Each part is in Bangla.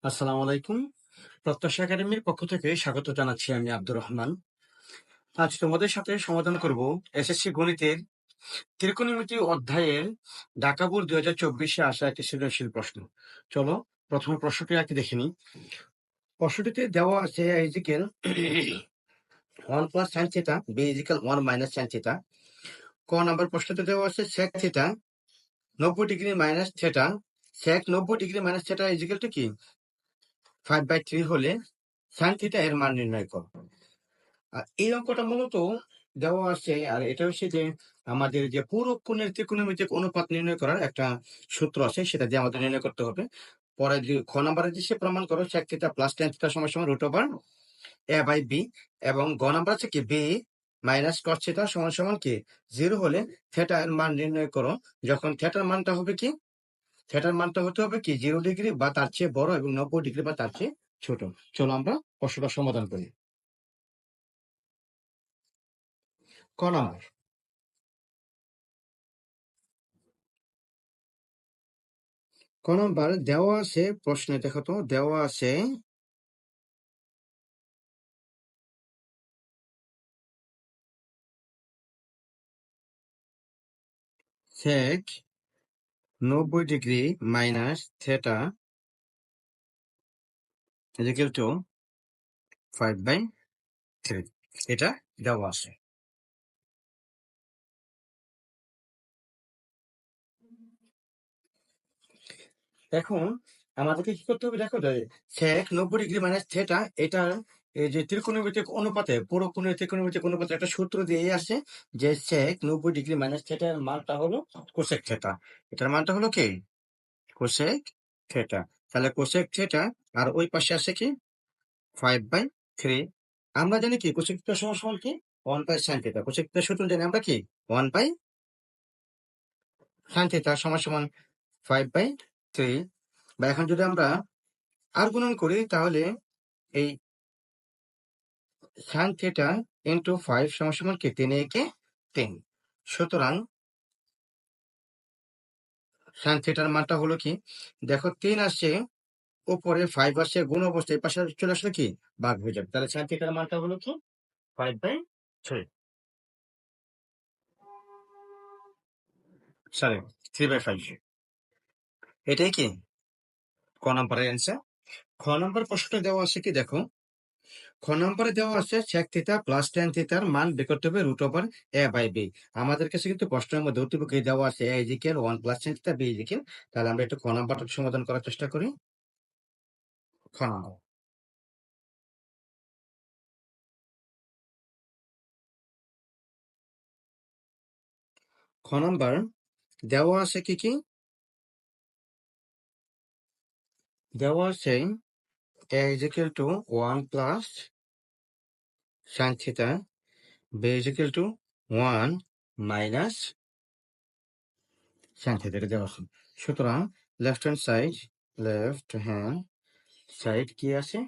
আসসালামু আলাইকুম। প্রত্যাশা একাডেমির পক্ষ থেকে স্বাগত জানাচ্ছি আমি আব্দুর রহমান। আজ তোমাদের সাথে সমাধান করব এসএসসি গণিতের ত্রিকোণমিতি অধ্যায়ের ঢাকা বোর্ড 2024-এ আসা একটি সৃজনশীল প্রশ্ন। চলো প্রথমে প্রশ্নটি আগে দেখে নিই। প্রশ্নটিতে দেওয়া আছে is equal 1 + sin theta B is equal 1 - sin theta. ক নাম্বার প্রশ্নতে দেওয়া আছে sec theta 90 degree minus theta. sec 90 degree minus theta is equal to কি 5/3 হলে sin থিটা এর মান নির্ণয় করো। আর এই অঙ্কটা মূলত দেওয়া আছে, আর এটা হচ্ছে যে আমাদের যে পূরক কোণের ত্রিকোণমিতিক অনুপাত নির্ণয় করার একটা সূত্র আছে, সেটা দিয়ে আমাদের নির্ণয় করতে হবে। পরে যে খ নাম্বারে যে সে প্রমাণ করো sec theta plus tan theta সমান সমান √a/b, এবং গ নাম্বার আছে কি b মাইনাস cos থিটা সমান সমান কি 0 হলে থিটা এর মান নির্ণয় করো, যখন থিটার মানটা হবে কি থিটার মানটা হতে হবে কি 0 ডিগ্রি বা তার চেয়ে বড় এবং 90 ডিগ্রি বা তার চেয়ে ছোট। চলো আমরা প্রশ্নটা সমাধান করি। ক নাম্বার ক নাম্বার দেওয়া আছে প্রশ্নে, দেখো তো দেওয়া আছে sec 90 degree minus theta equal to 5/3, এটা দেওয়া আছে। এখন আমাদেরকে কি করতে হবে, দেখো sec 90 ডিগ্রি মাইনাস থিটা, এটা এই যে ত্রিকোণমিতিক অনুপাতে পুরো কোণের ত্রিকোণমিতিক অনুপাতে একটা সূত্র দিয়ে আসে যে sec 90 ডিগ্রি মাইনাস থিটার মানটা হলো কোসেক থিটা। এটার মানটা হলো কি কোসেক থিটা। তাহলে কোসেক থিটা আর ওই পাশে আছে কি 5/3। আমরা জানি কি কোসেক থিটা সমান সমান কি 1/sin থিটা। কোসেক থিটার সূত্র জানি আমরা কি 1/sin থিটা সমান সমান 5/3। বা এখন যদি আমরা আর গুণন করি তাহলে এই sin থিটা ইন্টু 5 সমান সমান কি 3 একে 3। সুতরাং sin থিটার মানটা হলো কি, দেখো 3 আসছে উপরে, 5 আসছে গুণ অবস্থায়, পাশে চলে আসলে কি ভাগ হয়ে যাবে। তাহলে sin থিটার মানটা হলো কি 5/3, সরি 3/5। এটাই কি ক নম্বরের অ্যান্সার। খ নম্বর প্রশ্নটা দেওয়া আছে কি, দেখো খ নম্বরে দেওয়া আছে sec থিটা প্লাস tan থিটার মান বের করতে হবে √a/b। আমাদের কাছে কিন্তু প্রশ্নের মধ্যে উদ্দীপকে দেওয়া আছে a is equal 1 + tan theta b is equal. তাহলে আমরা একটু খ নম্বরটা সমাধান করার চেষ্টা করি। খ নম্বর খ নম্বর দেওয়া আছে কি কি দেওয়া আছে a is equal to 1 + sin theta b is equal to 1 - sin theta, এটা দেওয়া আছে। সুতরাং লেফট হ্যান্ড সাইড কি আছে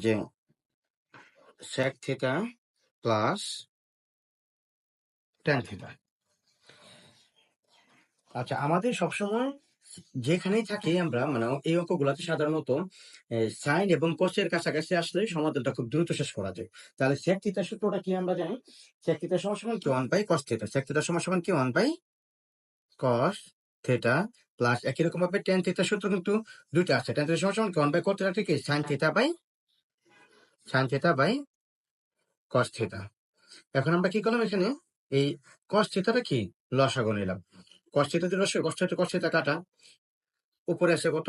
যে sec theta plus tan theta. আচ্ছা, আমাদের সবসময় যেখানেই থাকি আমরা মানে এই অঙ্কগুলোতে সাধারণত সাইন এবং কোসের কাছাকাছি আসলে সমাধানটা খুব দ্রুত শেষ করা যায়। তাহলে sec থিটার সূত্রটা কি আমরা জানি, sec থিটা সমান সমান কি 1/cos থিটা। sec থিটা সমান সমান কি 1/cos থিটা প্লাস একই রকম ভাবে tan থিটার সূত্র কিন্তু দুইটা আছে। tan থিটা সমান সমান কি 1/cos থিটা থেকে sin theta by cos theta. এখন আমরা কি করলাম, এখানে এই cos থিটাটা কি লসাগু নিলাম। cos থিটা দিয়ে লসাগু, cos থিটা কাটা, উপরে আসে কত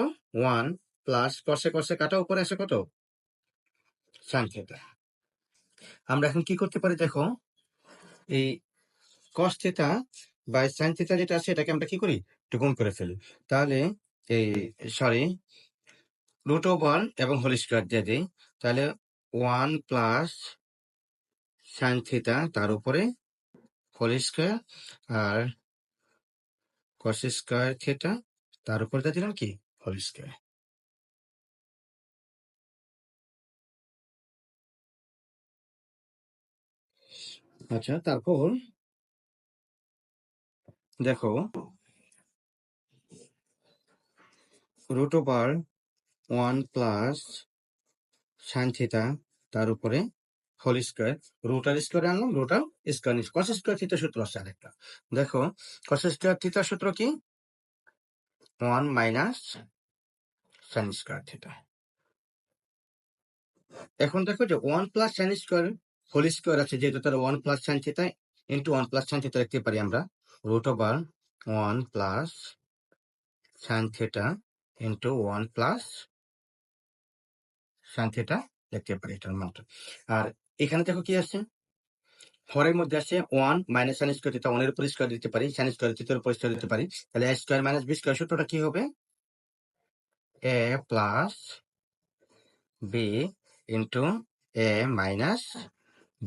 1 প্লাস cos কাটা উপরে আসে কত sin থিটা। আমরা এখন কি করতে পারি, দেখো এই cos theta by sin theta যেটা আছে এটাকে আমরা কি করি একটু গুণ করে ফেলি। তাহলে এই সরি √1 এবং হোল স্কয়ার দিয়ে দিই। তাহলে 1 প্লাস sin থিটা তার উপরে হোল স্কয়ার আর cos স্কয়ার থিটা তার উপর দিয়ে দিলাম কি হোল স্কয়ার। আচ্ছা, তারপর দেখো √1 1 প্লাস সাইন থিটা তার উপরে হোল স্কোয়ার, রুট আর স্কোয়ার আনলাম, রুট আর স্কোয়ার নিচ্ছি। কস স্কোয়ার থিটা সূত্র আছে আরেকটা, দেখো কস স্কোয়ার থিটার সূত্র কি? 1 মাইনাস সাইন স্কোয়ার থিটা। এখন দেখো যে 1 plus sine square whole square আছে, যেহেতু তার 1 plus sine theta into 1 plus sine theta লিখতে পারি আমরা, root over 1 plus sine theta into 1 plus sine theta লিখতে পারি এটার মানটা। আর এখানে দেখো কি আছে, হরের মধ্যে আছে 1 মাইনাস সাইন স্কোয়ার থিটা, 1 এর উপর স্কোয়ার দিতে পারি, সাইন স্কোয়ার থিটার উপর স্কোয়ার দিতে পারি, তাহলে a square minus B square সূত্রটা কি হবে? a plus B into a minus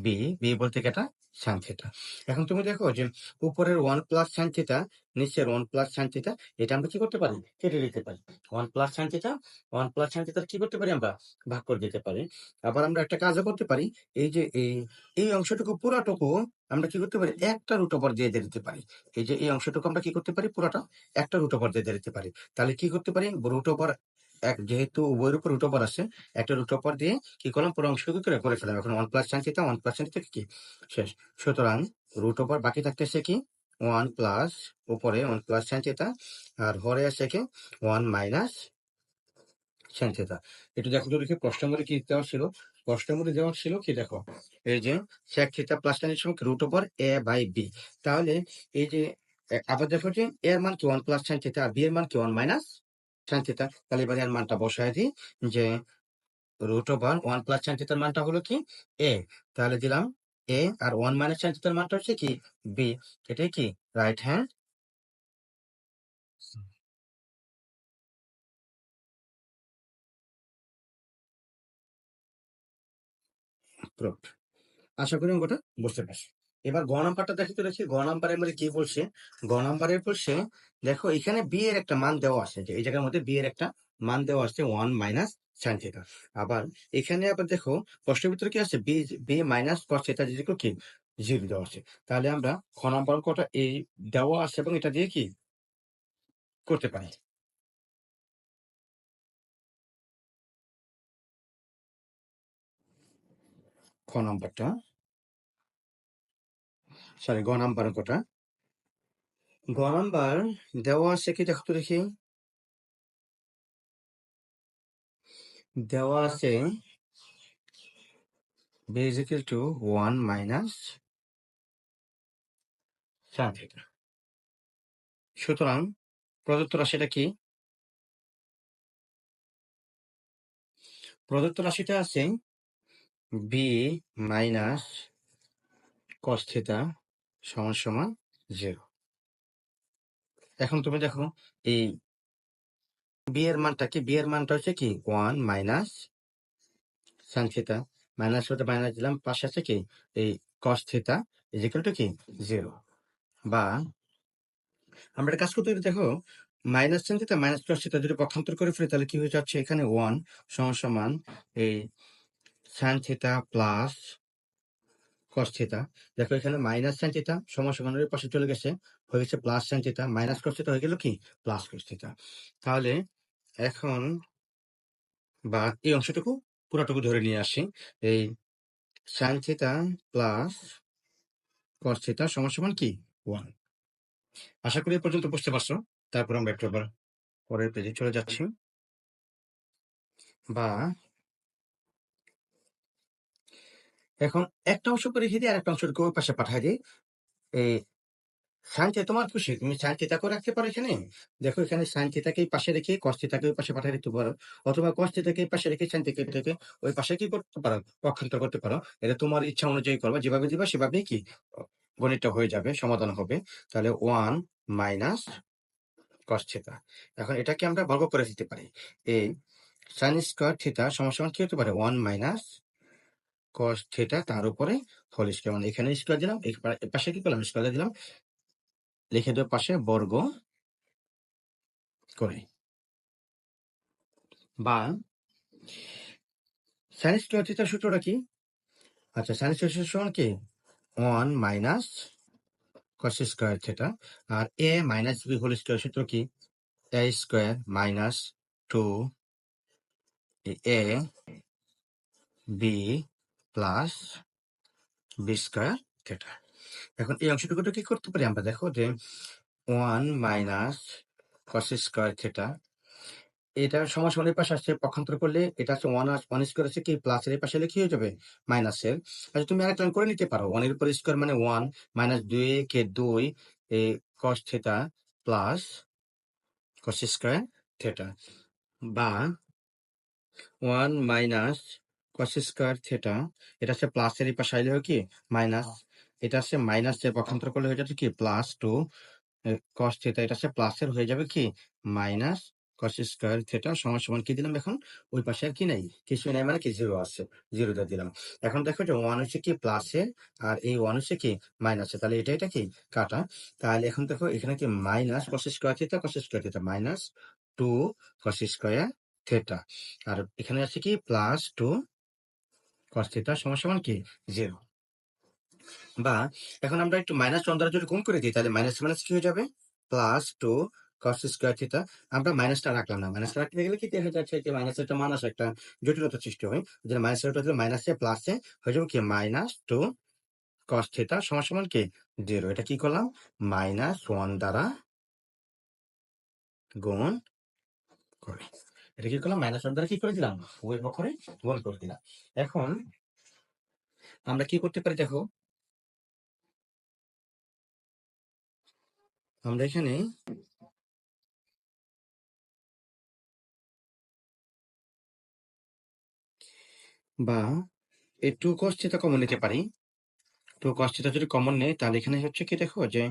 B, B বলতে কি এটা সাইন থিটা। এখন তুমি দেখো যে উপরের 1 প্লাস সাইন থিটা, নিচের 1 প্লাস সাইন থিটা, এটা আমরা কি করতে পারি? কেটে দিতে পারি। 1 plus sine theta 1 plus sine theta কি করতে পারি? আমরা ভাগ করে দিতে পারি। আবার আমরা একটা কাজও করতে পারি, এই যে এই অংশটুকু পুরাটুকু আমরা কি করতে পারি? একটা রুট ওভার দিয়ে দিতে পারি। এই যে এই অংশটুকু আমরা কি করতে পারি? পুরোটা একটা রুট ওভার দিয়ে দিতে পারি। তাহলে কি করতে পারি? রুট ওভার যেহেতু উভয়ের উপর রুট ওভার আছে, একটা রুট ওভার দিয়ে কি করলাম? পুরো অংশটুকু করে ফেলাম। এখন 1 plus sine theta 1 plus sine theta কি শেষ। সুতরাং রুট ওভার বাকি থাকতেছে কি? 1 প্লাস উপরে 1 প্লাস সাইন থিটা, আর হরে আছে কি 1 মাইনাস সাইন থিটা। একটু দেখো তো দেখি প্রশ্নের মধ্যে কি দেওয়া ছিল। প্রশ্নের মধ্যে দেওয়া ছিল কি, দেখো এই যে sec থিটা প্লাস tan এর সমান root over a by B. তাহলে এই যে আবার দেখো যে এর মান কি 1 প্লাস সাইন থিটা, আর বি এর মান কি 1 মাইনাস সাইন থিটা। তাহলে এবার এর মানটা বসায় দিই, যে রুট ওভার 1 প্লাস সাইন থিটার মানটা হলো কি a, তাহলে দিলাম a, আর 1 মাইনাস সাইন থিটার মানটা হচ্ছে কি b। এটাই কি রাইট হ্যান্ড প্রুফ। আশা করি অঙ্কটা বুঝতে পারছি। এবার গ নাম্বারটা দেখে চলেছি। গ নাম্বারে মানে কি বলছে? গ নাম্বারে বলছে, দেখো এখানে বি এর একটা মান দেওয়া আছে, যে এই জায়গার মধ্যে বি এর একটা মান দেওয়া আছে 1 মাইনাস সাইন থিটা। আবার এখানে আবার দেখো প্রশ্নের ভিতরে কি আছে? B B minus cos theta যেগুলো কি 0 দেওয়া আছে। তাহলে আমরা খ নাম্বার অঙ্কটা এই দেওয়া আছে এবং এটা দিয়ে কি করতে পারি। খ নাম্বারটা, সরি গ নাম্বার অঙ্কটা। গ নাম্বার দেওয়া আছে কি, দেখো তো দেখি, দেওয়া আছে b is equal to 1 minus sin theta। সুতরাং প্রদত্ত রাশিটা কি? প্রদত্ত রাশিটা আছে b মাইনাস cos theta সমান সমান 0। এখন তুমি দেখো এই b এর মানটা কি? b এর মানটা হচ্ছে কি 1 মাইনাস sin theta, মাইনাস হতে মাইনাস দিলাম, পাশে আছে কি এই cos theta is equal to কি 0। বা আমরা একটা কাজ করতে পারি, দেখো minus sine theta minus cos theta যদি পক্ষান্তর করে ফেলি, তাহলে কি হয়ে যাচ্ছে? এখানে 1 সমান সমান এই sine theta plus cos theta. দেখো এখানে মাইনাস সাইন থিটা সমান সমান এর পাশে চলে গেছে, হয়ে গেছে plus sine theta, minus cos theta হয়ে গেল কি প্লাস কস থিটা। তাহলে এখন বা এই অংশটুকু পুরোটুকু ধরে নিয়ে আসি, এই sine theta plus cos theta সমান সমান কি 1। আশা করি এ পর্যন্ত বুঝতে পারছো। তারপর আমরা একটু আবার পরের পেজে চলে যাচ্ছি। বা এখন একটা অংশ করে রেখে দিই, আর একটা অংশকে ওই পাশে পাঠিয়ে দিই। এই সাইন থিটা তোমার খুশি, তুমি সাইন থিটা করে রাখতে পারো এখানে। দেখো এখানে সাইন থিটাকে এই পাশে রেখে কস থিটাকে ওই পাশে পাঠিয়ে দিতে পারো, অথবা কস থিটাকে এই পাশে রেখে সাইন থিটাকে ওই পাশে কি করতে পারো? পক্ষান্তর করতে পারো। এটা তোমার ইচ্ছা অনুযায়ী করবা, যেভাবে দিবা সেভাবেই কি গণিতটা হয়ে যাবে, সমাধান হবে। তাহলে 1 মাইনাস কস থিটা। এখন এটাকে আমরা বর্গ করে দিতে পারি। এই সাইন স্কোয়ার থিটা সমান সমান কি হতে পারে? 1 মাইনাস কস থিটা তার উপরে হোল স্কোয়ার। মানে এখানে স্কোয়ার দিলাম, এই পাশে কি করলাম? স্কোয়ার দিলাম, লিখে দেবো পাশে বর্গ করে। বা সাইন স্কোয়ার থিটার সূত্রটা কি? আচ্ছা, সাইন স্কোয়ার থিটার সমান কি 1 মাইনাস কস স্কোয়ার থিটা, আর A minus B whole square সূত্র কি a square minus 2 A B plus B square theta. এখন এই অংশটুকুটা কি করতে পারি আমরা, দেখো যে 1 মাইনাস কস স্কোয়ার থিটা, এটা সমান এই পাশে আসছে, পক্ষান্তর করলে এটা হচ্ছে 1 স্কোয়ার আছে কি প্লাসের এই পাশে এলে কি হয়ে যাবে মাইনাসের। আচ্ছা তুমি আরেক লাইন করে নিতে পারো, 1 এর উপর স্কোয়ার মানে 1 মাইনাস 2 কে 2 এ cos theta plus cos square theta, বা 1 মাইনাস কস স্কোয়ার থিটা, এটা হচ্ছে প্লাসের এই পাশে আইলে হয় কি মাইনাস, এটা হচ্ছে মাইনাস এর পক্ষান্তর করলে হয়ে যাচ্ছে কি প্লাস 2 কস থিটা, এটা হচ্ছে প্লাসের হয়ে যাবে কি মাইনাস কস স্কোয়ার থিটা সমান সমান কি দিলাম এখন, ওই পাশে আর কি নাই, কিছু নাই মানে কি জিরো আছে, জিরোটা দিলাম। এখন দেখো যে 1 হচ্ছে কি প্লাসে আর এই 1 হচ্ছে কি মাইনাসে, তাহলে এটা কি কাটা। তাহলে এখন দেখো এখানে কি minus cos square theta minus 2 cos square theta, আর এখানে আছে কি প্লাস 2 কস থিটা সমান সমান কি জিরো। বা এখন আমরা একটু মাইনাস 1 দ্বারা যদি গুণ করে দিই, তাহলে মাইনাস মাইনাস কি হয়ে যাবে প্লাস 2 কস স্কোয়ার থিটা। আমরা মাইনাসটা রাখলাম না, মাইনাসটা রাখতে গেলে কি দেখা যাচ্ছে যে মাইনাস একটা মাইনাস একটা জটিলতা সৃষ্টি হয়, যে মাইনাসটা দিলে মাইনাসে প্লাসে হয়ে যাবে কি মাইনাস 2 কস থিটা সমান সমান কি জিরো। এটা কি করলাম মাইনাস 1 দ্বারা গুণ করে, এটা কি করলাম মাইনাস 1 দ্বারা কি করে দিলাম উভয় পক্ষে গুণ করে দিলাম। এখন আমরা কি করতে পারি দেখো, আমরা এখানে বা এই 2 cos থিটা কমন নিতে পারি। 2 cos থিটা যদি কমন নেই, তাহলে এখানে হচ্ছে কি দেখো যে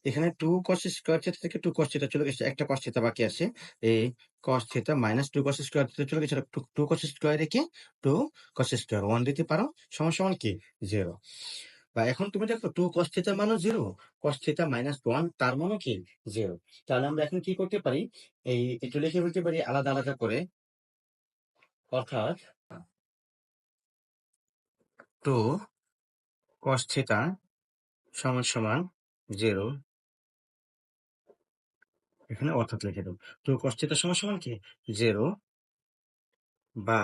এখানে 2 cos স্কয়ার থিটা থেকে 2 cos থিটা চলে গেছে, একটা cos থিটা বাকি আছে, এই cos theta minus 2 cos square theta চলে গেছে, 2 cos স্কয়ার রেখে 2 cos স্কয়ার 1 দিতে পারো সমান সমান কি 0। বা এখন তুমি দেখো 2 cos থিটার মানও 0, cos থিটা মাইনাস 1 তার মানও কি 0। তাহলে আমরা এখন কি করতে পারি, এই একটু লিখে বলতে পারি আলাদা আলাদা করে, অর্থাৎ 2 cos থিটা সমান সমান 0, এখানে অর্থাৎ লিখে দেবো 2 cos থিটা সমান সমান কি 0, বা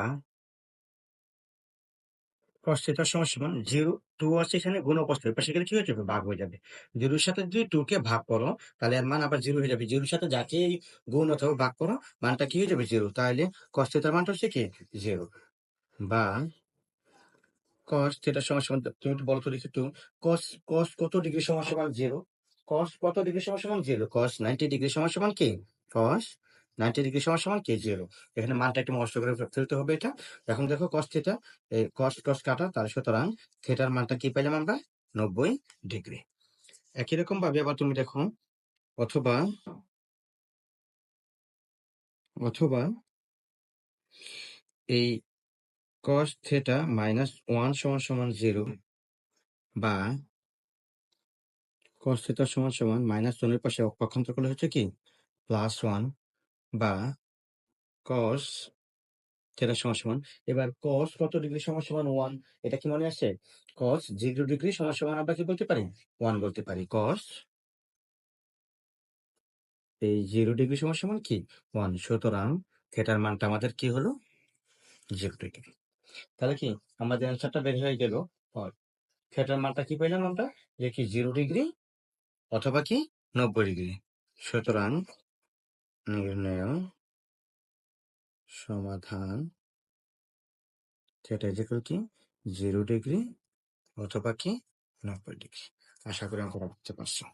cos থিটা সমান সমান 0, 2 আছে এখানে গুণ অবস্থায় পাশে গেলে কি হয়ে যাবে ভাগ হয়ে যাবে, 0 এর সাথে যদি 2 কে ভাগ করো তাহলে এর মান আবার 0 হয়ে যাবে, 0 এর সাথে যাকে গুণ অথবা ভাগ করো মানটা কি হয়ে যাবে 0, তাহলে cos থিটার মানটা হচ্ছে কি 0। বা cos থিটা সমান সমান, তুমি একটু বলো তো দেখি একটু, cos cos কত ডিগ্রি সমান সমান 0, cos কত ডিগ্রি সমান সমান 0, cos 90 ডিগ্রি সমান সমান কি cos 90 ডিগ্রি সমান সমান কি 0। এখানে মানটা একটু মস্ত করে ফেলতে হবে এটা। এখন দেখো cos থিটা, এই cos cos কাটা, তাহলে সুতরাং থিটার মানটা কি পেলাম আমরা 90 ডিগ্রি। একই রকম ভাবে আবার তুমি দেখো, অথবা অথবা এই cos থিটা মাইনাস 1 সমান সমান 0, বা cos থিটা সমান সমান মাইনাস 1 এর পাশে পক্ষান্তর করলে হচ্ছে কি প্লাস 1, বা cos থিটা সমান সমান, এবার cos কত ডিগ্রি সমান সমান 1, এটা কি মনে আছে, cos 0 ডিগ্রি সমান সমান আমরা কি বলতে পারি 1 বলতে পারি, cos এই 0 ডিগ্রি সমান সমান কি 1, সুতরাং থিটার মানটা আমাদের কি হলো 0 ডিগ্রি। তাহলে কি আমাদের অ্যান্সারটা বের হয়ে গেল, থিটার মানটা কি পেলাম আমরা, যে কি 0 ডিগ্রি অথবা কি 90 ডিগ্রি। সুতরাং নির্ণয় সমাধান থিটা ইকুয়াল কি 0 ডিগ্রি অথবা কি 90 ডিগ্রি। আশা করি অঙ্কটা বুঝতে পারছো।